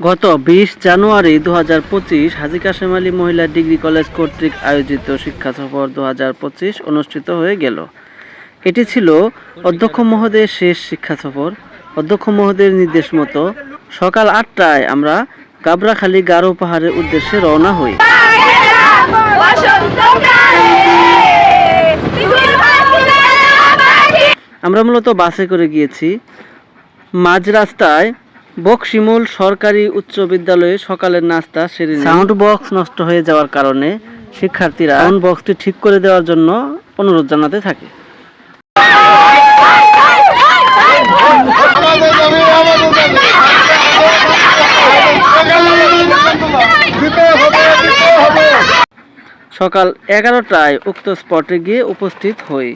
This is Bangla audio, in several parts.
গত ২০ জানুয়ারি ২০২৫ হাজী কাশেম আলী মহিলা ডিগ্রি কলেজ কর্তৃক আয়োজিত শিক্ষা সফর ২০২৫ অনুষ্ঠিত হয়ে গেল। এটি ছিল অধ্যক্ষ মহোদয়ের শেষ শিক্ষা সফর। অধ্যক্ষ মহোদয়ের নির্দেশ মতো সকাল ৮টায় আমরা গাবড়াখালী গারো পাহাড়ের উদ্দেশ্যে রওনা হই। আমরা মূলত বাসে করে গিয়েছি। মাঝ রাস্তায় বকশিমুল সরকারি উচ্চ বিদ্যালয়ে সকালের নাস্তা সেরে সাউন্ড বক্স নষ্ট হয়ে যাওয়ার কারণে শিক্ষার্থীরা সাউন্ড বক্সটি ঠিক করে দেওয়ার জন্য অনুরোধ জানাতে থাকে। সকাল 11টায় উক্ত স্পটে গিয়ে উপস্থিত হই।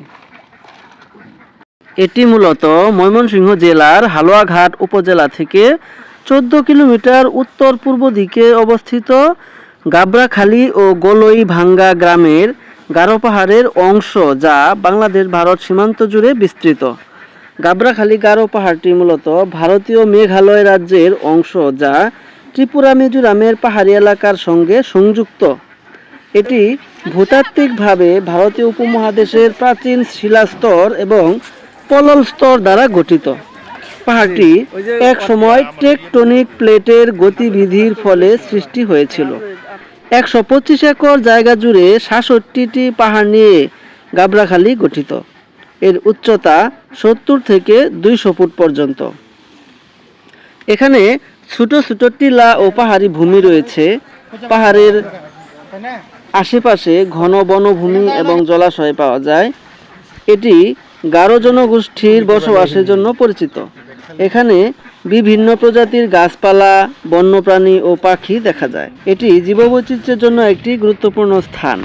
এটি মূলত ময়মনসিংহ জেলার হালুয়াঘাট উপজেলা থেকে 14 কিলোমিটার উত্তর পূর্ব দিকে অবস্থিত গাবড়াখালী ও গোলই ভাঙ্গা গ্রামের গারো পাহাড়ের অংশ, যা বাংলাদেশ ভারত সীমান্ত জুড়ে বিস্তৃত। গাবড়াখালী গারো পাহাড়টি মূলত ভারতীয় মেঘালয় রাজ্যের অংশ, যা ত্রিপুরা মিজোরামের পাহাড়ি এলাকার সঙ্গে সংযুক্ত। এটি ভূতাত্ত্বিকভাবে ভারতীয় উপমহাদেশের প্রাচীন শিলাস্তর এবং পলল স্তর দ্বারা গঠিত। পাহাড়টি এক সময় টেকটনিক প্লেটের গতিবিধির ফলে সৃষ্টি হয়েছিল। 125 একর জায়গা জুড়ে 66টি পাহাড় নিয়ে গাবড়াখালী গঠিত। এর উচ্চতা 70 থেকে 200 ফুট পর্যন্ত। এখানে ছোট ছোট টিলা ও পাহাড়ি ভূমি রয়েছে। পাহাড়ের আশেপাশে ঘন বনভূমি এবং জলাশয় পাওয়া যায়। এটি গারো জনগোষ্ঠীর বসবাসের জন্য পরিচিত। এখানে বিভিন্ন প্রজাতির গাছপালা, বন্যপ্রাণী ও পাখি দেখা যায়। এটি জীববৈচিত্র্যের জন্য একটি গুরুত্বপূর্ণ স্থান।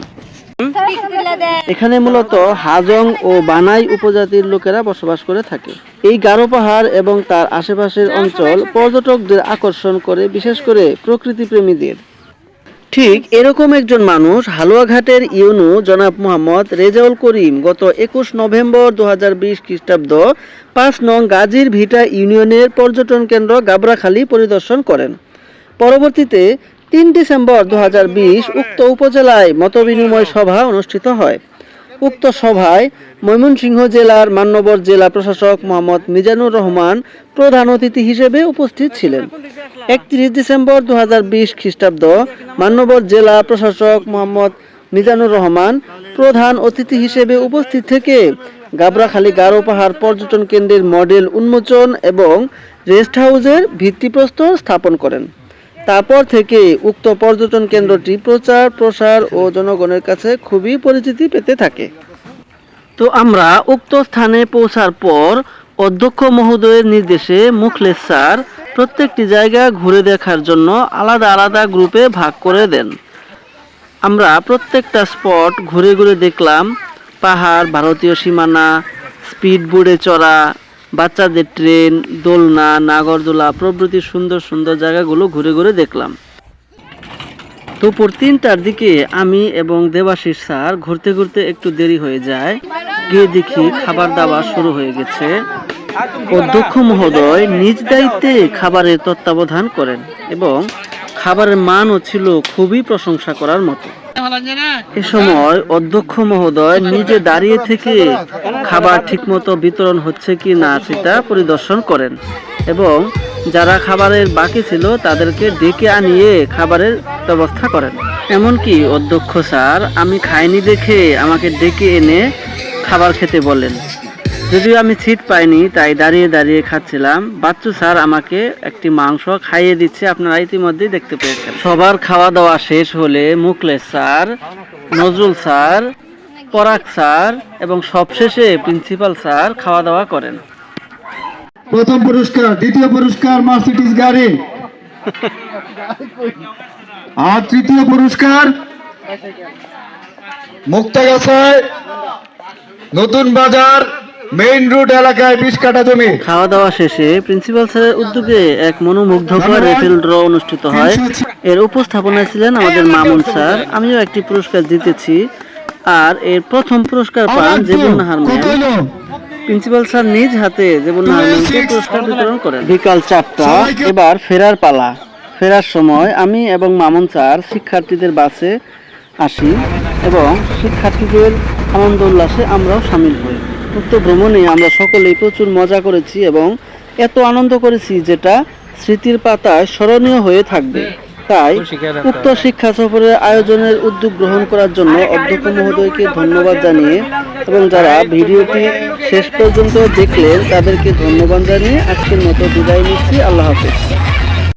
এখানে মূলত হাজং ও বানাই উপজাতির লোকেরা বসবাস করে থাকে। এই গারো পাহাড় এবং তার আশেপাশের অঞ্চল পর্যটকদের আকর্ষণ করে, বিশেষ করে প্রকৃতিপ্রেমীদের। ঠিক এরকম একজন মানুষ হালুয়াঘাটের ইউনু জনাব মোহাম্মদ রেজাউল করিম গত 21 নভেম্বর 2020 খ্রিস্টাব্দ 5 নং গাজীর ভিটা ইউনিয়নের পর্যটন কেন্দ্র গাবড়াখালী পরিদর্শন করেন। পরবর্তীতে 3 ডিসেম্বর 2020 উক্ত উপজেলায় মতবিনিময় সভা অনুষ্ঠিত হয়। উক্ত সভায় ময়মনসিংহ জেলার মান্যবর জেলা প্রশাসক মোহাম্মদ মিজানুর রহমান প্রধান অতিথি হিসেবে উপস্থিত ছিলেন। 31 ডিসেম্বর 2020 খ্রিস্টাব্দ মান্যবর জেলা প্রশাসক মোহাম্মদ মিজানুর রহমান প্রধান অতিথি হিসেবে উপস্থিত থেকে গাবড়াখালী গারো পাহাড় পর্যটন কেন্দ্রের মডেল উন্মোচন এবং রেস্ট হাউসের ভিত্তিপ্রস্তর স্থাপন করেন। তারপর থেকে উক্ত পর্যটন কেন্দ্রটি প্রচার প্রসার ও জনগণের কাছে খুবই পরিচিতি পেতে থাকে। তো আমরা উক্ত স্থানে পৌঁছার পর অধ্যক্ষ মহোদয়ের নির্দেশে মুখলেস স্যার প্রত্যেকটি জায়গা ঘুরে দেখার জন্য আলাদা আলাদা গ্রুপে ভাগ করে দেন। আমরা প্রত্যেকটা স্পট ঘুরে ঘুরে দেখলাম। পাহাড়, ভারতীয় সীমানা, স্পিড বোর্ডে চড়া, বাচ্চাদের ট্রেন, দোলনা, নাগরদোলা প্রভৃতি সুন্দর সুন্দর জায়গাগুলো ঘুরে ঘুরে দেখলাম। দুপুর 3টার দিকে আমি এবং দেবাশিস স্যার ঘুরতে ঘুরতে একটু দেরি হয়ে যায়। গিয়ে দেখি খাবার দাবার শুরু হয়ে গেছে। অধ্যক্ষ মহোদয় নিজ দায়িত্বে খাবারের তত্ত্বাবধান করেন এবং খাবারের মানও ছিল খুবই প্রশংসা করার মতো। এ সময় অধ্যক্ষ মহোদয় নিজে দাঁড়িয়ে থেকে খাবার ঠিকমতো বিতরণ হচ্ছে কি না সেটা পরিদর্শন করেন এবং যারা খাবারের বাকি ছিল তাদেরকে ডেকে আনিয়ে খাবারের ব্যবস্থা করেন। এমনকি অধ্যক্ষ স্যার আমি খাইনি দেখে আমাকে ডেকে এনে খাবার খেতে বলেন। যদিও আমি সিট পাইনি, তাই দাঁড়িয়ে দাঁড়িয়ে খাচ্ছিলাম। বাচ্চু স্যার আমাকে একটি মাংস খাইয়ে দিচ্ছে, আপনারা ইতিমধ্যেই দেখতে পেয়েছেন। সবার খাওয়া দাওয়া শেষ হলে মুখলেস স্যার, নজরুল স্যার, পরাগ স্যার এবং সবশেষে প্রিন্সিপাল স্যার খাওয়া দাওয়া করেন। প্রথম পুরস্কার, দ্বিতীয় পুরস্কার মার্সিডিজ গাড়ি, আর তৃতীয় পুরস্কার মুক্তাগাছায় নতুন বাজার মেইন রোড এলাকায় 20 কাঠা জমি। খাওয়া দাওয়া শেষে প্রিন্সিপাল স্যারের উদ্যোগে এক মনোমুগ্ধকর রেফেল ড্র অনুষ্ঠিত হয়। এর উপস্থাপনায় ছিলেন আমাদের মামুন স্যার। আমিও একটি পুরস্কার জিতেছি, আর এর প্রথম পুরস্কার পান জেবুন নাহার ম্যাম। প্রিন্সিপাল স্যার নিজ হাতে জেবুন নাহার ম্যামকে পুরস্কার বিতরণ করেন। বিকাল 4টা, এবার ফেরার পালা। ফেরার সময় আমি এবং মামুন স্যার শিক্ষার্থীদের বাসে আসি এবং শিক্ষার্থীদের আনন্দ উল্লাসে আমরাও সামিল হই। উক্ত ভ্রমণে আমরা সকলেই প্রচুর মজা করেছি এবং এত আনন্দ করেছি যেটা স্মৃতির পাতায় স্মরণীয় হয়ে থাকবে। তাই উক্ত শিক্ষা সফরের আয়োজনের উদ্যোগ গ্রহণ করার জন্য অধ্যক্ষ মহোদয়কে ধন্যবাদ জানিয়ে এবং যারা ভিডিওটি শেষ পর্যন্ত দেখলেন তাদেরকে ধন্যবাদ জানিয়ে আজকের মতো বিদায় নিচ্ছি। আল্লাহ হাফেজ।